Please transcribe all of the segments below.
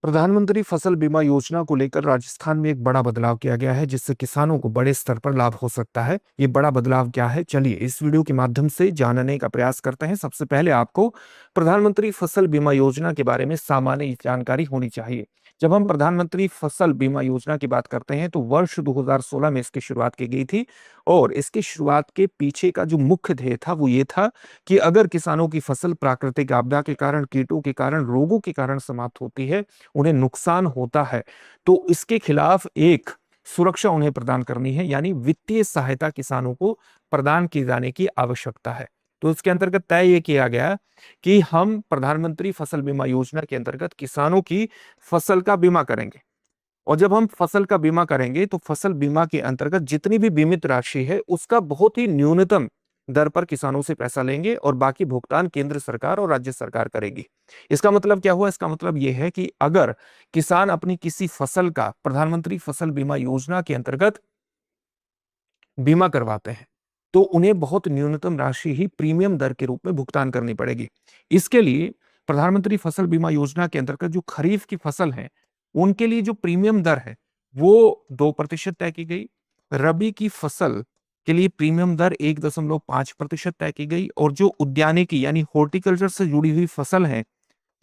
प्रधानमंत्री फसल बीमा योजना को लेकर राजस्थान में एक बड़ा बदलाव किया गया है, जिससे किसानों को बड़े स्तर पर लाभ हो सकता है। ये बड़ा बदलाव क्या है, चलिए इस वीडियो के माध्यम से जानने का प्रयास करते हैं। सबसे पहले आपको प्रधानमंत्री फसल बीमा योजना के बारे में सामान्य जानकारी होनी चाहिए। जब हम प्रधानमंत्री फसल बीमा योजना की बात करते हैं तो वर्ष 2016 में इसकी शुरुआत की गई थी। और इसकी शुरुआत के पीछे का जो मुख्य ध्येय था वो ये था कि अगर किसानों की फसल प्राकृतिक आपदा के कारण, कीटों के कारण, रोगों के कारण समाप्त होती है, उन्हें नुकसान होता है, तो इसके खिलाफ एक सुरक्षा उन्हें प्रदान करनी है, यानी वित्तीय सहायता किसानों को प्रदान की जाने की आवश्यकता है। तो इसके अंतर्गत तय ये किया गया कि हम प्रधानमंत्री फसल बीमा योजना के अंतर्गत किसानों की फसल का बीमा करेंगे। और जब हम फसल का बीमा करेंगे तो फसल बीमा के अंतर्गत जितनी भी बीमित राशि है उसका बहुत ही न्यूनतम दर पर किसानों से पैसा लेंगे और बाकी भुगतान केंद्र सरकार और राज्य सरकार करेगी। इसका मतलब क्या हुआ? इसका मतलब यह है कि अगर किसान अपनी किसी फसल का प्रधानमंत्री फसल बीमा योजना के अंतर्गत बीमा करवाते हैं तो उन्हें बहुत न्यूनतम राशि ही प्रीमियम दर के रूप में भुगतान करनी पड़ेगी। इसके लिए प्रधानमंत्री फसल बीमा योजना के अंतर्गत जो खरीफ की फसल है उनके लिए जो प्रीमियम दर है वो 2% तय की गई। रबी की फसल के लिए प्रीमियम दर 1.5% तय की गई। और जो उद्यानिकी यानी हॉर्टिकल्चर से जुड़ी हुई फसल है,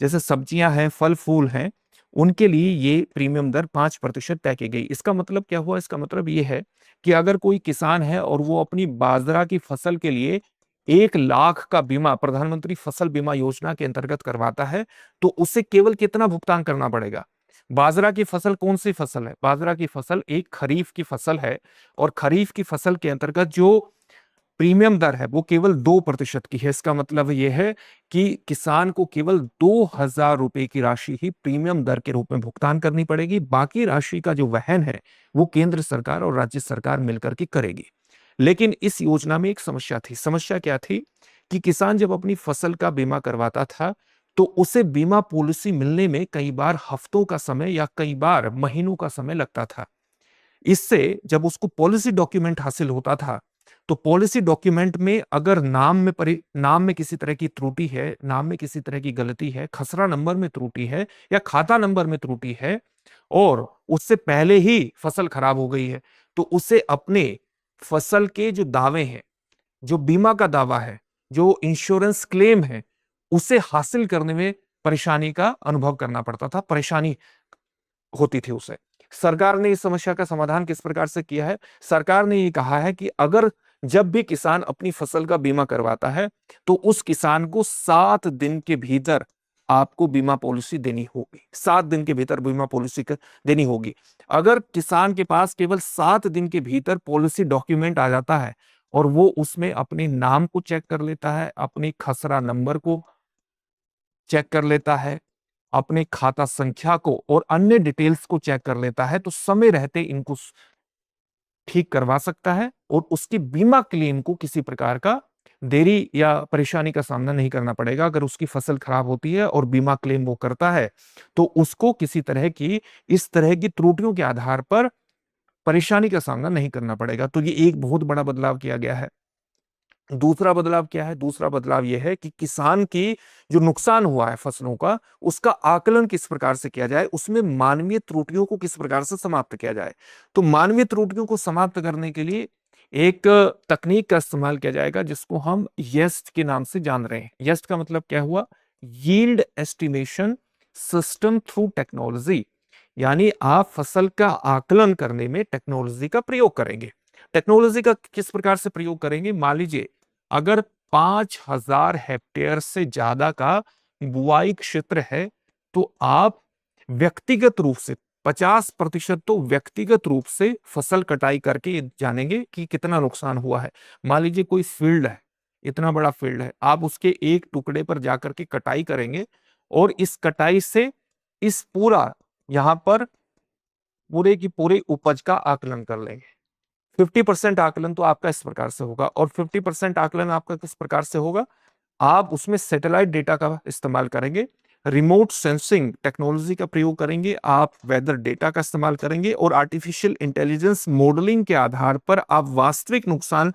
जैसे सब्जियां हैं, फल फूल हैं, उनके लिए ये प्रीमियम दर 5% तय की गई। इसका मतलब क्या हुआ? इसका मतलब ये है कि अगर कोई किसान है और वो अपनी बाजरा की फसल के लिए 1 लाख का बीमा प्रधानमंत्री फसल बीमा योजना के अंतर्गत करवाता है तो उसे केवल कितना भुगतान करना पड़ेगा? बाजरा की फसल कौन सी फसल है? बाजरा की फसल एक खरीफ की फसल है। और खरीफ की फसल के अंतर्गत जो प्रीमियम दर है वो केवल 2% की है। इसका मतलब यह है कि किसान को केवल 2,000 रुपए की राशि ही प्रीमियम दर के रूप में भुगतान करनी पड़ेगी। बाकी राशि का जो वहन है वो केंद्र सरकार और राज्य सरकार मिलकर के करेगी। लेकिन इस योजना में एक समस्या थी। समस्या क्या थी? कि किसान जब अपनी फसल का बीमा करवाता था तो उसे बीमा पॉलिसी मिलने में कई बार हफ्तों का समय या कई बार महीनों का समय लगता था। इससे जब उसको पॉलिसी डॉक्यूमेंट हासिल होता था तो पॉलिसी डॉक्यूमेंट में अगर नाम में किसी तरह की त्रुटि है, नाम में किसी तरह की गलती है, खसरा नंबर में त्रुटि है या खाता नंबर में त्रुटि है और उससे पहले ही फसल खराब हो गई है, तो उसे अपने फसल के जो दावे हैं, जो बीमा का दावा है, जो इंश्योरेंस क्लेम है, उसे हासिल करने में परेशानी का अनुभव करना पड़ता था, परेशानी होती थी उसे। सरकार ने इस समस्या का समाधान किस प्रकार से किया है? सरकार ने ये कहा है कि अगर जब भी किसान अपनी फसल का बीमा करवाता है तो उस किसान को 7 दिन के भीतर आपको बीमा पॉलिसी देनी होगी। 7 दिन के भीतर बीमा पॉलिसी देनी होगी। अगर किसान के पास केवल 7 दिन के भीतर पॉलिसी डॉक्यूमेंट आ जाता है और वो उसमें अपने नाम को चेक कर लेता है, अपने खसरा नंबर को चेक कर लेता है, अपने खाता संख्या को और अन्य डिटेल्स को चेक कर लेता है, तो समय रहते इनको ठीक करवा सकता है और उसकी बीमा क्लेम को किसी प्रकार का देरी या परेशानी का सामना नहीं करना पड़ेगा। अगर उसकी फसल खराब होती है और बीमा क्लेम वो करता है तो उसको किसी तरह की इस तरह की त्रुटियों के आधार पर परेशानी का सामना नहीं करना पड़ेगा। तो ये एक बहुत बड़ा बदलाव किया गया है। दूसरा बदलाव क्या है? दूसरा बदलाव यह है कि किसान की जो नुकसान हुआ है फसलों का, उसका आकलन किस प्रकार से किया जाए, उसमें मानवीय त्रुटियों को किस प्रकार से समाप्त किया जाए। तो मानवीय त्रुटियों को समाप्त करने के लिए एक तकनीक का इस्तेमाल किया जाएगा जिसको हम येस्ट के नाम से जान रहे हैं। येस्ट का मतलब क्या हुआ? Yield estimation system through technology. यानी आप फसल का आकलन करने में टेक्नोलॉजी का प्रयोग करेंगे। टेक्नोलॉजी का किस प्रकार से प्रयोग करेंगे? मान लीजिए अगर 5,000 हेक्टेयर से ज्यादा का बुआई क्षेत्र है तो आप व्यक्तिगत रूप से 50% तो व्यक्तिगत रूप से फसल कटाई करके जानेंगे कि कितना नुकसान हुआ है। मान लीजिए कोई फील्ड है, इतना बड़ा फील्ड है, आप उसके एक टुकड़े पर जाकर के कटाई करेंगे और इस कटाई से इस पूरा यहां पर पूरे की पूरी उपज का आकलन कर लेंगे। 50% आकलन तो आपका इस प्रकार से होगा। और 50% आकलन आपका किस प्रकार से होगा? आप उसमें सैटेलाइट डेटा का इस्तेमाल करेंगे, रिमोट सेंसिंग टेक्नोलॉजी का प्रयोग करेंगे, आप वेदर डेटा का इस्तेमाल करेंगे और आर्टिफिशियल इंटेलिजेंस मॉडलिंग के आधार पर आप वास्तविक नुकसान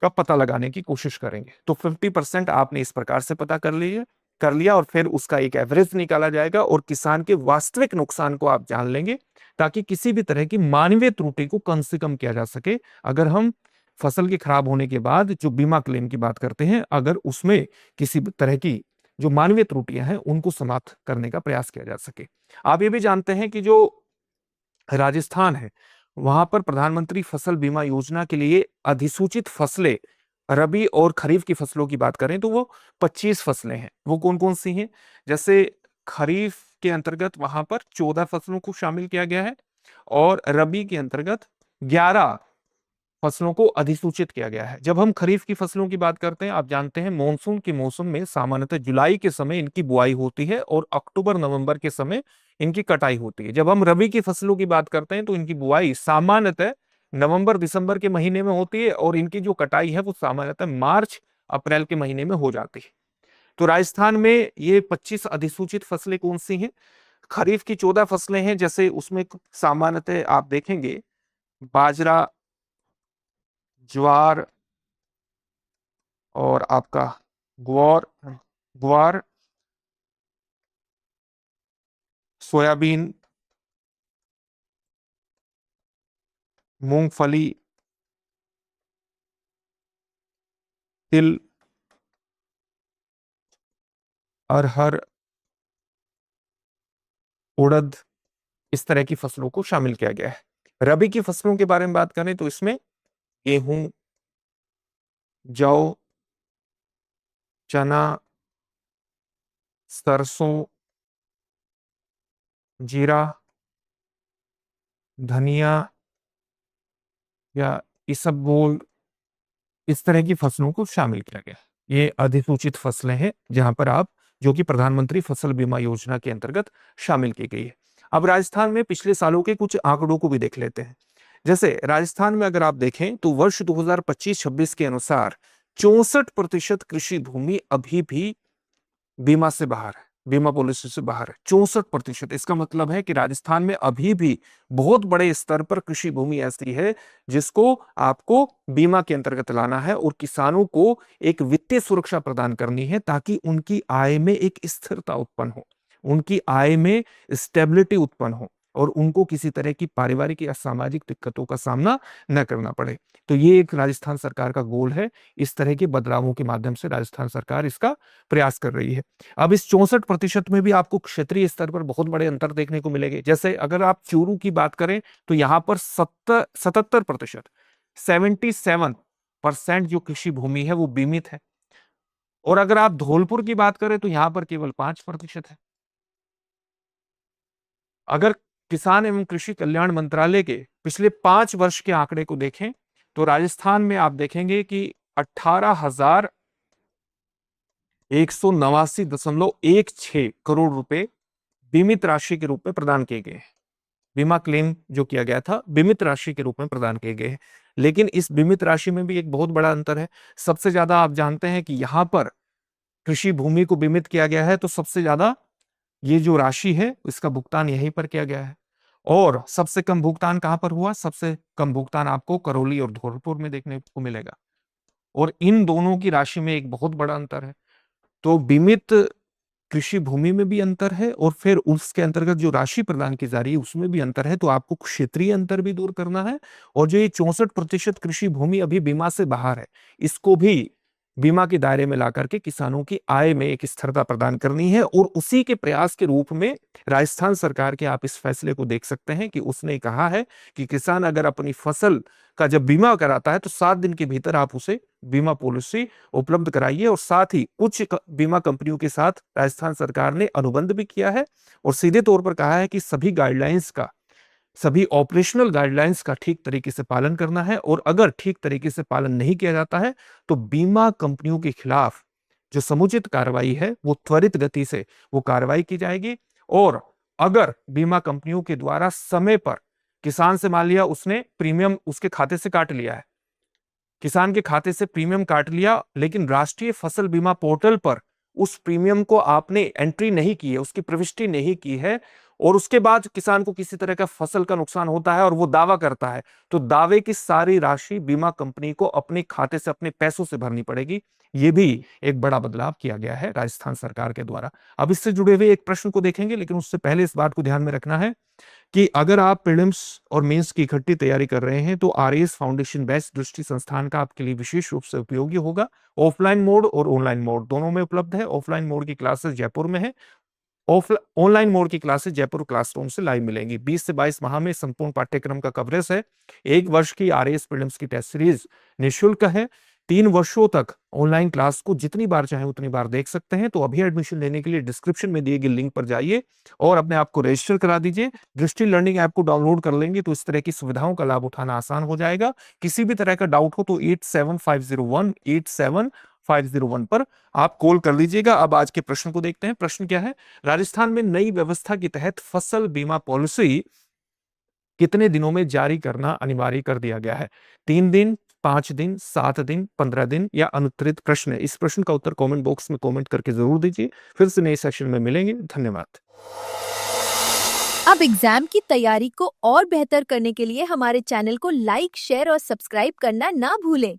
का पता लगाने की कोशिश करेंगे। तो 50% आपने इस प्रकार से पता कर ली है। कर लिया और फिर उसका एक एवरेज निकाला जाएगा और किसान के वास्तविक नुकसान को आप जान लेंगे, ताकि किसी भी तरह की मानवीय त्रुटि को कम से कम किया जा सके। अगर हम फसल के खराब होने के बाद जो बीमा क्लेम की बात करते हैं, अगर उसमें किसी भी तरह की जो मानवीय त्रुटियां हैं उनको समाप्त करने का प्रयास किया जा सके। आप ये भी जानते हैं कि जो राजस्थान है, वहां पर प्रधानमंत्री फसल बीमा योजना के लिए अधिसूचित फसलें, रबी और खरीफ की फसलों की बात करें तो वो 25 फसलें हैं। वो कौन कौन सी हैं? जैसे खरीफ के अंतर्गत वहां पर 14 फसलों को शामिल किया गया है और रबी के अंतर्गत 11 फसलों को अधिसूचित किया गया है। जब हम खरीफ की फसलों की बात करते हैं, आप जानते हैं मॉनसून के मौसम में सामान्यतः जुलाई के समय इनकी बुआई होती है और अक्टूबर नवंबर के समय इनकी कटाई होती है। जब हम रबी की फसलों की बात करते हैं तो इनकी बुआई सामान्यतः नवंबर दिसंबर के महीने में होती है और इनकी जो कटाई है वो सामान्यतः मार्च अप्रैल के महीने में हो जाती है। तो राजस्थान में ये 25 अधिसूचित फसलें कौन सी हैं? खरीफ की 14 फसलें हैं, जैसे उसमें सामान्यतः आप देखेंगे बाजरा, ज्वार और आपका ग्वार ग्वार, सोयाबीन, मूंगफली, तिल, अरहर, उड़द, इस तरह की फसलों को शामिल किया गया है। रबी की फसलों के बारे में बात करें तो इसमें गेहूं, जौ, चना, सरसों, जीरा, धनिया या इसबगोल, इस तरह की फसलों को शामिल किया गया है। ये अधिसूचित फसलें हैं जहां पर आप, जो कि प्रधानमंत्री फसल बीमा योजना के अंतर्गत शामिल की गई है। अब राजस्थान में पिछले सालों के कुछ आंकड़ों को भी देख लेते हैं। जैसे राजस्थान में अगर आप देखें तो वर्ष 2025-26 के अनुसार 64% कृषि भूमि अभी भी बीमा से बाहर है, बीमा पॉलिसी से बाहर है। 64%। इसका मतलब है कि राजस्थान में अभी भी बहुत बड़े स्तर पर कृषि भूमि ऐसी है जिसको आपको बीमा के अंतर्गत लाना है और किसानों को एक वित्तीय सुरक्षा प्रदान करनी है, ताकि उनकी आय में एक स्थिरता उत्पन्न हो, उनकी आय में स्टेबिलिटी उत्पन्न हो और उनको किसी तरह की पारिवारिक या सामाजिक दिक्कतों का सामना न करना पड़े। तो ये एक राजस्थान सरकार का गोल है। इस तरह के बदलावों के माध्यम से राजस्थान सरकार इसका प्रयास कर रही है। अब इस 64% में भी आपको क्षेत्रीय स्तर पर बहुत बड़े अंतर देखने को मिलेंगे। जैसे अगर आप चूरू की बात करें तो यहां पर 77%, 77% जो कृषि भूमि है वो बीमित है। और अगर आप धौलपुर की बात करें तो यहां पर केवल 5% है। अगर किसान एवं कृषि कल्याण मंत्रालय के पिछले 5 वर्ष के आंकड़े को देखें तो राजस्थान में आप देखेंगे कि 18,189.16 करोड़ रुपए बीमित राशि के रूप में प्रदान किए गए हैं। बीमा क्लेम जो किया गया था बीमित राशि के रूप में प्रदान किए गए हैं। लेकिन इस बीमित राशि में भी एक बहुत बड़ा अंतर है। सबसे ज्यादा आप जानते हैं कि यहां पर कृषि भूमि को बीमित किया गया है तो सबसे ज्यादा ये जो राशि है इसका भुगतान यहीं पर किया गया है। और सबसे कम भुगतान कहां पर हुआ? सबसे कम भुगतान आपको करौली और धौलपुर में देखने को मिलेगा। और इन दोनों की राशि में एक बहुत बड़ा अंतर है। तो बीमित कृषि भूमि में भी अंतर है और फिर उसके अंतर्गत जो राशि प्रदान की जा रही है उसमें भी अंतर है। तो आपको क्षेत्रीय अंतर भी दूर करना है और जो ये 64% कृषि भूमि अभी बीमा से बाहर है, इसको भी बीमा के दायरे में ला करके किसानों की आय में एक स्थिरता प्रदान करनी है। और उसी के प्रयास के रूप में राजस्थान सरकार के आप इस फैसले को देख सकते हैं कि उसने कहा है कि किसान अगर अपनी फसल का जब बीमा कराता है तो 7 दिन के भीतर आप उसे बीमा पॉलिसी उपलब्ध कराइए। और साथ ही कुछ बीमा कंपनियों के साथ राजस्थान सरकार ने अनुबंध भी किया है और सीधे तौर पर कहा है कि सभी ऑपरेशनल गाइडलाइंस का ठीक तरीके से पालन करना है। और अगर ठीक तरीके से पालन नहीं किया जाता है तो बीमा कंपनियों के खिलाफ जो समुचित कार्रवाई है वो त्वरित गति से वो कार्रवाई की जाएगी। और अगर बीमा कंपनियों के द्वारा समय पर किसान से मान लिया उसने प्रीमियम उसके खाते से काट लिया है, किसान के खाते से प्रीमियम काट लिया, लेकिन राष्ट्रीय फसल बीमा पोर्टल पर उस प्रीमियम को आपने एंट्री नहीं की है, उसकी प्रविष्टि नहीं की है, और उसके बाद किसान को किसी तरह का फसल का नुकसान होता है और वो दावा करता है, तो दावे की सारी राशि बीमा कंपनी को अपने खाते से अपने पैसों से भरनी पड़ेगी। ये भी एक बड़ा बदलाव किया गया है राजस्थान सरकार के द्वारा। अब इससे जुड़े हुए एक प्रश्न को देखेंगे, लेकिन उससे पहले इस बात को ध्यान में रखना है कि अगर आप प्रीलिम्स और मेंस की इकट्ठी तैयारी कर रहे हैं, तो आरएएस फाउंडेशन बेस्ट दृष्टि संस्थान का आपके लिए विशेष रूप से उपयोगी होगा। ऑफलाइन मोड और ऑनलाइन मोड दोनों में उपलब्ध है। ऑफलाइन मोड की क्लासेस जयपुर में है, ऑनलाइन मोड की क्लासेस जयपुर क्लासरूम से लाइव मिलेंगी। 20 से 22 माह में संपूर्ण पाठ्यक्रम का कवरेज है। 1 वर्ष की आरएएस प्रीलिम्स की टेस्ट सीरीज निःशुल्क है। 3 वर्षों तक ऑनलाइन क्लास को जितनी बार चाहे उतनी बार देख सकते हैं। तो अभी एडमिशन लेने के लिए डिस्क्रिप्शन में दिए गए लिंक पर जाइए और अपने आप को रजिस्टर करा दीजिए। दृष्टि लर्निंग ऐप को डाउनलोड कर लेंगे तो इस तरह की सुविधाओं का लाभ उठाना आसान हो जाएगा। किसी भी तरह का डाउट हो तो 8750187501 पर आप कॉल कर लीजिएगा। अब आज के प्रश्न को देखते हैं। प्रश्न क्या है? राजस्थान में नई व्यवस्था के तहत फसल बीमा पॉलिसी कितने दिनों में जारी करना अनिवार्य कर दिया गया है? 3 दिन, 5 दिन, 7 दिन, 15 दिन या अनुत्तरित प्रश्न है। इस प्रश्न का उत्तर कमेंट बॉक्स में कमेंट करके जरूर दीजिए। फिर से नए सेशन में मिलेंगे। धन्यवाद। अब एग्जाम की तैयारी को और बेहतर करने के लिए हमारे चैनल को लाइक, शेयर और सब्सक्राइब करना ना भूलें।